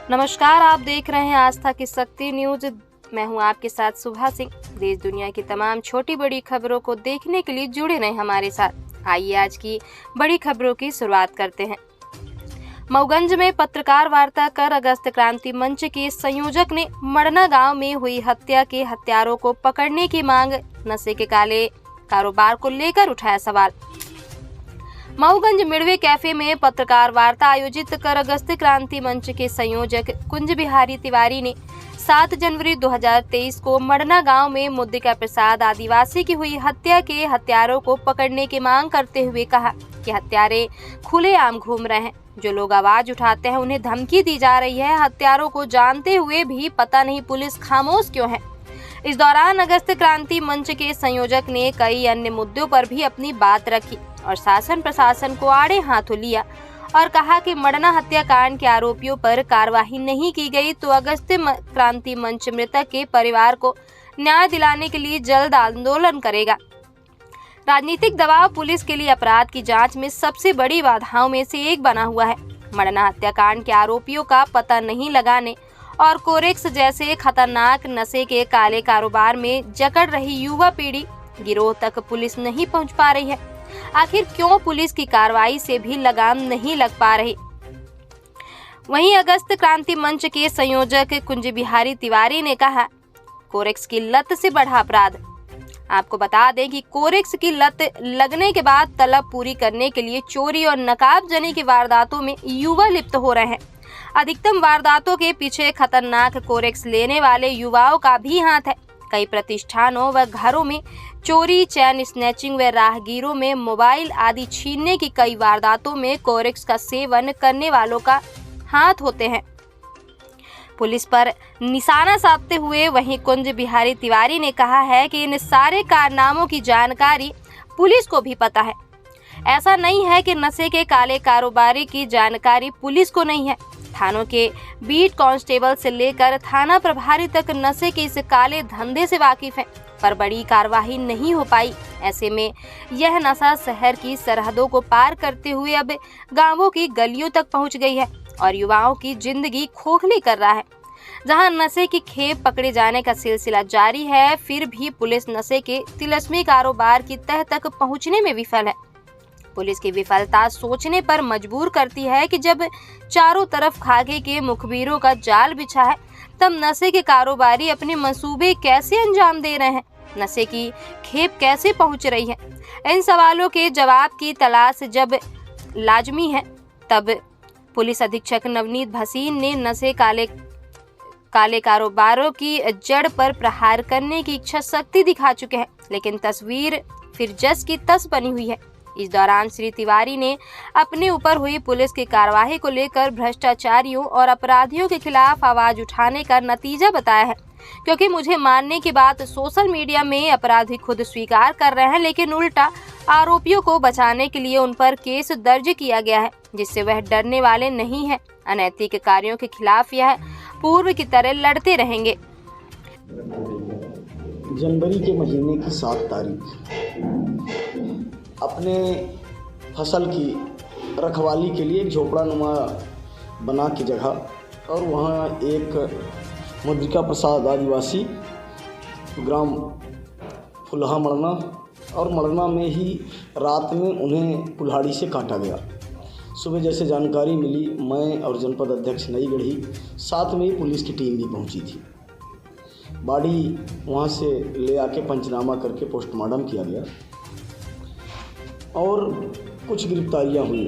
नमस्कार, आप देख रहे हैं आस्था की शक्ति न्यूज। मैं हूं आपके साथ सुभा सिंह। देश दुनिया की तमाम छोटी बड़ी खबरों को देखने के लिए जुड़े रहें हमारे साथ। आइए आज की बड़ी खबरों की शुरुआत करते हैं। मऊगंज में पत्रकार वार्ता कर अगस्त क्रांति मंच के संयोजक ने मड़ना गांव में हुई हत्या के हत्यारों को पकड़ने की मांग, नशे के काले कारोबार को लेकर उठाया सवाल। मऊगंज मिड़वे कैफे में पत्रकार वार्ता आयोजित कर अगस्त क्रांति मंच के संयोजक कुंज बिहारी तिवारी ने 7 जनवरी 2023 को मड़ना गांव में मुद्रिका प्रसाद आदिवासी की हुई हत्या के हत्यारों को पकड़ने की मांग करते हुए कहा कि हत्यारे खुलेआम घूम रहे हैं। जो लोग आवाज उठाते हैं उन्हें धमकी दी जा रही है। हत्यारों को जानते हुए भी पता नहीं पुलिस खामोश क्यों है। इस दौरान अगस्त क्रांति मंच के संयोजक ने कई अन्य मुद्दों पर भी अपनी बात रखी और शासन प्रशासन को आड़े हाथों लिया और कहा कि मड़ना हत्याकांड के आरोपियों पर कार्रवाई नहीं की गई तो अगस्त क्रांति मंच मृतक के परिवार को न्याय दिलाने के लिए जल्द आंदोलन करेगा। राजनीतिक दबाव पुलिस के लिए अपराध की जांच में सबसे बड़ी बाधाओं में से एक बना हुआ है। मड़ना हत्याकांड के आरोपियों का पता नहीं लगाने और कोरेक्स जैसे खतरनाक नशे के काले कारोबार में जकड़ रही युवा पीढ़ी गिरोह तक पुलिस नहीं पहुंच पा रही है। आखिर क्यों पुलिस की कार्रवाई से भी लगाम नहीं लग पा रही। वहीं अगस्त क्रांति मंच के संयोजक कुंज बिहारी तिवारी ने कहा, कोरेक्स की लत से बढ़ा अपराध। आपको बता दें कि कोरेक्स की लत लगने के बाद तलब पूरी करने के लिए चोरी और नकाबजनी की वारदातों में युवा लिप्त हो रहे हैं। अधिकतम वारदातों के पीछे खतरनाक कोरेक्स लेने वाले युवाओं का भी हाथ है। कई प्रतिष्ठानों व घरों में चोरी, चैन स्नैचिंग व राहगीरों में मोबाइल आदि छीनने की कई वारदातों में कोरेक्स का सेवन करने वालों का हाथ होते हैं। पुलिस पर निशाना साधते हुए वहीं कुंज बिहारी तिवारी ने कहा है कि इन सारे कारनामों की जानकारी पुलिस को भी पता है। ऐसा नहीं है कि नशे के काले कारोबारी की जानकारी पुलिस को नहीं है। थानों के बीट कांस्टेबल से लेकर थाना प्रभारी तक नशे के इस काले धंधे से वाकिफ हैं, पर बड़ी कार्रवाई नहीं हो पाई। ऐसे में यह नशा शहर की सरहदों को पार करते हुए अब गांवों की गलियों तक पहुंच गई है और युवाओं की जिंदगी खोखली कर रहा है। जहां नशे की खेप पकड़े जाने का सिलसिला जारी है, फिर भी पुलिस नशे के तिलस्मी कारोबार की तह तक पहुंचने में विफल है। पुलिस की विफलता सोचने पर मजबूर करती है कि जब चारों तरफ खाके के मुखबिरों का जाल बिछा है, तब नशे के कारोबारी अपने मंसूबे कैसे अंजाम दे रहे हैं, नशे की खेप कैसे पहुंच रही है। इन सवालों के जवाब की तलाश जब लाजमी है, तब पुलिस अधीक्षक नवनीत भसीन ने नशे काले कारोबारों की जड़ पर प्रहार करने की इच्छा शक्ति दिखा चुके हैं, लेकिन तस्वीर फिर जस की तस बनी हुई है। इस दौरान श्री तिवारी ने अपने ऊपर हुई पुलिस की कार्रवाई को लेकर भ्रष्टाचारियों और अपराधियों के खिलाफ आवाज उठाने का नतीजा बताया है, क्योंकि मुझे मानने की बात सोशल मीडिया में अपराधी खुद स्वीकार कर रहे हैं, लेकिन उल्टा आरोपियों को बचाने के लिए उन पर केस दर्ज किया गया है, जिससे वह डरने वाले नहीं है। अनैतिक कार्यों के खिलाफ यह पूर्व की तरह लड़ते रहेंगे। जनवरी के महीने की 7 तारीख अपने फसल की रखवाली के लिए एक झोपड़ानुमा बना की जगह और वहाँ एक मुद्रिका प्रसाद आदिवासी ग्राम फुलहा मड़ना और मड़ना में ही रात में उन्हें कुल्हाड़ी से काटा गया। सुबह जैसे जानकारी मिली, मैं और जनपद अध्यक्ष नई गढ़ी साथ में ही पुलिस की टीम भी पहुंची थी। बॉडी वहां से ले आके पंचनामा करके पोस्टमार्टम किया गया और कुछ गिरफ्तारियां हुई,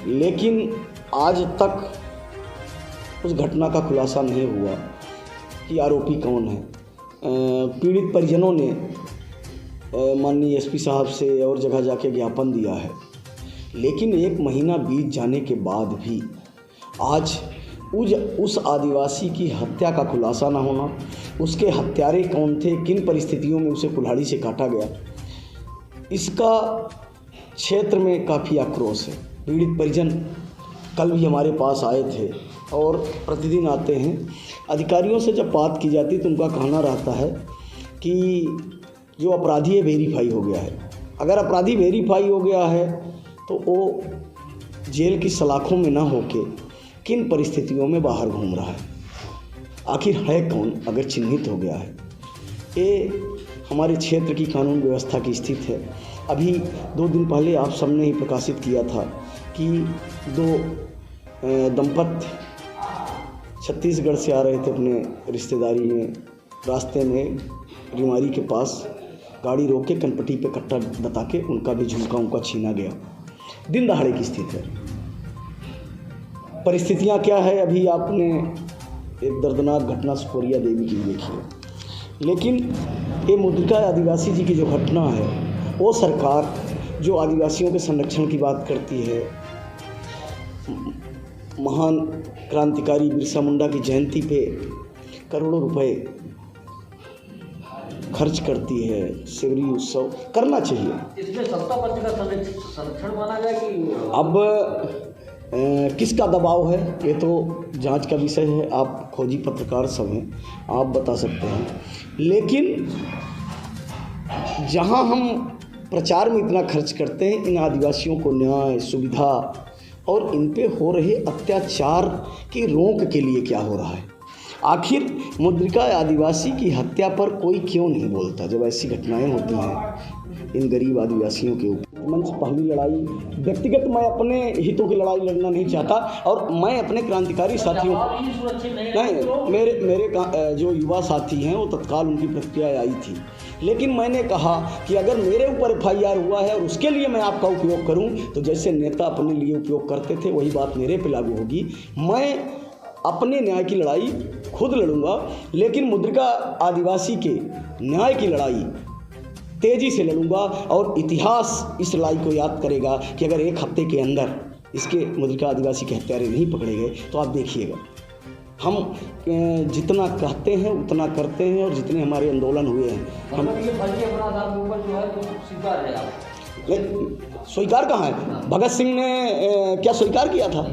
लेकिन आज तक उस घटना का खुलासा नहीं हुआ कि आरोपी कौन है। पीड़ित परिजनों ने माननीय एसपी साहब से और जगह जाके ज्ञापन दिया है, लेकिन 1 महीना बीत जाने के बाद भी आज उस आदिवासी की हत्या का खुलासा ना होना, उसके हत्यारे कौन थे, किन परिस्थितियों में उसे कुल्हाड़ी से काटा गया, इसका क्षेत्र में काफ़ी आक्रोश है। पीड़ित परिजन कल भी हमारे पास आए थे और प्रतिदिन आते हैं। अधिकारियों से जब बात की जाती तो उनका कहना रहता है कि जो अपराधी है वेरीफाई हो गया है। अगर अपराधी वेरीफाई हो गया है तो वो जेल की सलाखों में ना होके किन परिस्थितियों में बाहर घूम रहा है, आखिर है कौन अगर चिन्हित हो गया है। ये हमारे क्षेत्र की कानून व्यवस्था की स्थिति है। अभी 2 दिन पहले आप सबने ही प्रकाशित किया था कि 2 दंपत्ति छत्तीसगढ़ से आ रहे थे अपने रिश्तेदारी में, रास्ते में रिमारी के पास गाड़ी रोक के कनपट्टी पे कट्टा बता के उनका भी झुमका उनका छीना गया। दिन दहाड़े की स्थिति है। परिस्थितियाँ क्या है अभी आपने एक दर्दनाक घटना सुपोरिया देवी की देखी है, लेकिन ये मुद्रिका आदिवासी जी की जो घटना है, वो सरकार जो आदिवासियों के संरक्षण की बात करती है, महान क्रांतिकारी बिरसा मुंडा की जयंती पे करोड़ों रुपए खर्च करती है, शिवरी उत्सव करना चाहिए। इसमें सत्ता पक्ष का संरक्षण माना जाए कि अब किसका दबाव है ये तो जांच का विषय है। आप खोजी पत्रकार सब हैं, आप बता सकते हैं। लेकिन जहां हम प्रचार में इतना खर्च करते हैं, इन आदिवासियों को न्याय सुविधा और इन पे हो रहे अत्याचार की रोक के लिए क्या हो रहा है? आखिर मुद्रिका आदिवासी की हत्या पर कोई क्यों नहीं बोलता जब ऐसी घटनाएं होती हैं इन गरीब आदिवासियों के ऊपर? मंच पहली लड़ाई व्यक्तिगत, मैं अपने हितों की लड़ाई लड़ना नहीं चाहता और मैं अपने क्रांतिकारी साथियों नहीं, मेरे जो युवा साथी हैं वो तत्काल उनकी प्रतिक्रिया आई थी, लेकिन मैंने कहा कि अगर मेरे ऊपर FIR हुआ है और उसके लिए मैं आपका उपयोग करूं तो जैसे नेता अपने लिए उपयोग करते थे वही बात मेरे पे लागू होगी। मैं अपने न्याय की लड़ाई खुद लड़ूंगा, लेकिन मुद्रिका आदिवासी के न्याय की लड़ाई तेज़ी से लड़ूंगा और इतिहास इस लड़ाई को याद करेगा कि अगर 1 हफ्ते के अंदर इसके मुद्रिका आदिवासी के हत्यारे नहीं पकड़े गए तो आप देखिएगा हम जितना कहते हैं उतना करते हैं और जितने हमारे आंदोलन हुए हैं हम स्वीकार कहाँ है? भगत सिंह ने क्या स्वीकार किया था?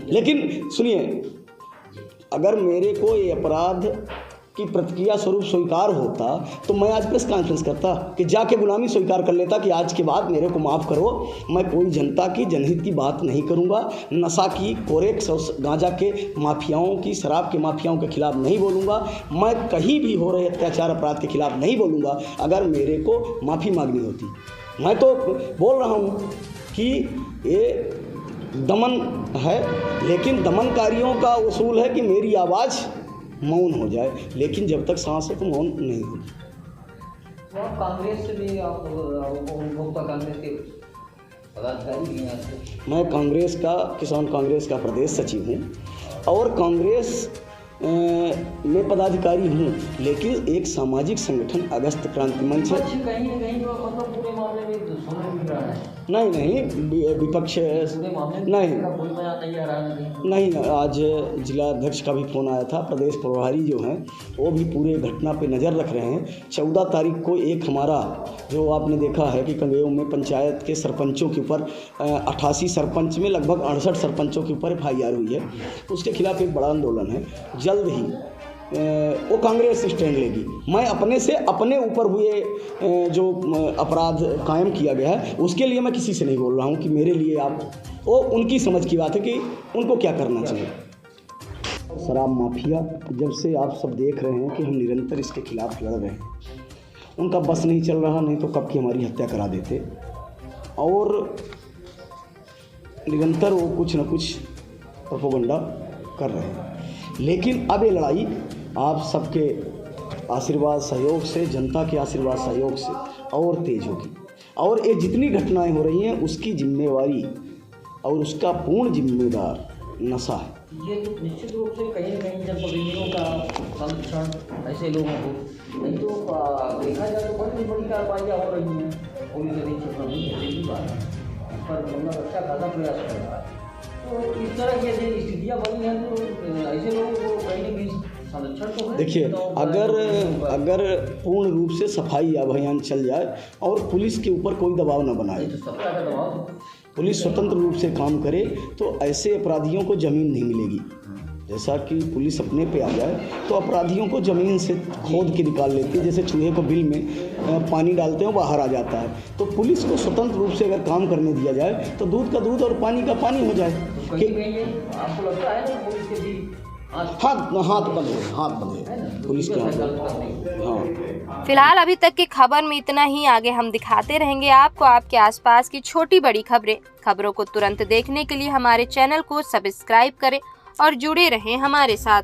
लेकिन सुनिए, अगर मेरे को ये अपराध की प्रतिक्रिया स्वरूप स्वीकार होता तो मैं आज प्रेस कॉन्फ्रेंस करता कि जाके गुलामी स्वीकार कर लेता कि आज के बाद मेरे को माफ़ करो, मैं कोई जनता की जनहित की बात नहीं करूंगा, नशा की, कोरेक्स और गांजा के माफियाओं की, शराब के माफियाओं के खिलाफ नहीं बोलूँगा, मैं कहीं भी हो रहे अत्याचार अपराध के खिलाफ नहीं बोलूँगा अगर मेरे को माफ़ी मांगनी होती। मैं तो बोल रहा हूँ कि ये दमन है, लेकिन दमनकारियों का उसूल है कि मेरी आवाज़ मौन हो जाए, लेकिन जब तक सांस है तो मौन नहीं होगी। तो आप कांग्रेस से भी आप उपभोक्ता कांग्रेस के पदाधिकारी भी हैं? मैं कांग्रेस का, किसान कांग्रेस का प्रदेश सचिव हूँ और कांग्रेस में पदाधिकारी हूँ, लेकिन एक सामाजिक संगठन अगस्त क्रांति मंच है। कहीं मतलब पूरे मामले में सुनाई मिल रहा है? नहीं, विपक्ष नहीं, आज जिला अध्यक्ष का भी फ़ोन आया था। प्रदेश प्रभारी जो हैं वो भी पूरे घटना पे नज़र रख रहे हैं। 14 तारीख को एक हमारा जो आपने देखा है कि कंगेव में पंचायत के सरपंचों के ऊपर 88 सरपंच में लगभग 68 सरपंचों के ऊपर FIR हुई है, उसके खिलाफ एक बड़ा आंदोलन है। जल्द ही वो कांग्रेस स्टैंड लेगी। मैं अपने से अपने ऊपर हुए जो अपराध कायम किया गया है उसके लिए मैं किसी से नहीं बोल रहा हूँ कि मेरे लिए आप, वो उनकी समझ की बात है कि उनको क्या करना चाहिए। शराब माफिया, जब से आप सब देख रहे हैं कि हम निरंतर इसके खिलाफ लड़ रहे हैं, उनका बस नहीं चल रहा, नहीं तो कब की हमारी हत्या करा देते। और निरंतर वो कुछ न कुछ प्रोपेगेंडा कर रहे हैं। लेकिन अब ये लड़ाई आप सबके आशीर्वाद सहयोग से, जनता के आशीर्वाद सहयोग से और तेज होगी। और ये जितनी घटनाएं हो रही हैं उसकी जिम्मेवारी और उसका पूर्ण जिम्मेदार नशा है। ये तो निश्चित रूप से कहीं न कहीं जनप्रतिनिधियों का संरक्षण ऐसे लोगों को, नहीं तो देखा जाए तो बड़ी बड़ी कार्रवाइयाँ हो रही हैं। पुलिस अधीक्षक नहीं है, पहली बात पर मतलब अच्छा खासा प्रयास कर रहा है। तो इस तरह की ऐसी स्थितियाँ बनी हैं तो ऐसे लोगों को कहीं न कहीं संरक्षण तो है। देखिए, अगर पूर्ण रूप से सफाई अभियान चल जाए और पुलिस के ऊपर कोई दबाव न बनाए, पुलिस स्वतंत्र रूप से काम करे तो ऐसे अपराधियों को ज़मीन नहीं मिलेगी। जैसा कि पुलिस अपने पे आ जाए तो अपराधियों को ज़मीन से खोद के निकाल लेती है, जैसे चूहे को बिल में पानी डालते हैं बाहर आ जाता है। तो पुलिस को स्वतंत्र रूप से अगर काम करने दिया जाए तो दूध का दूध और पानी का पानी हो जाए। आपको लगता है ना पुलिस के भी हाथ बंधे पुलिस के हाथ। हाँ, फिलहाल अभी तक की खबर में इतना ही। आगे हम दिखाते रहेंगे आपको आपके आसपास की छोटी बड़ी खबरों को तुरंत देखने के लिए हमारे चैनल को सब्सक्राइब करें और जुड़े रहें हमारे साथ।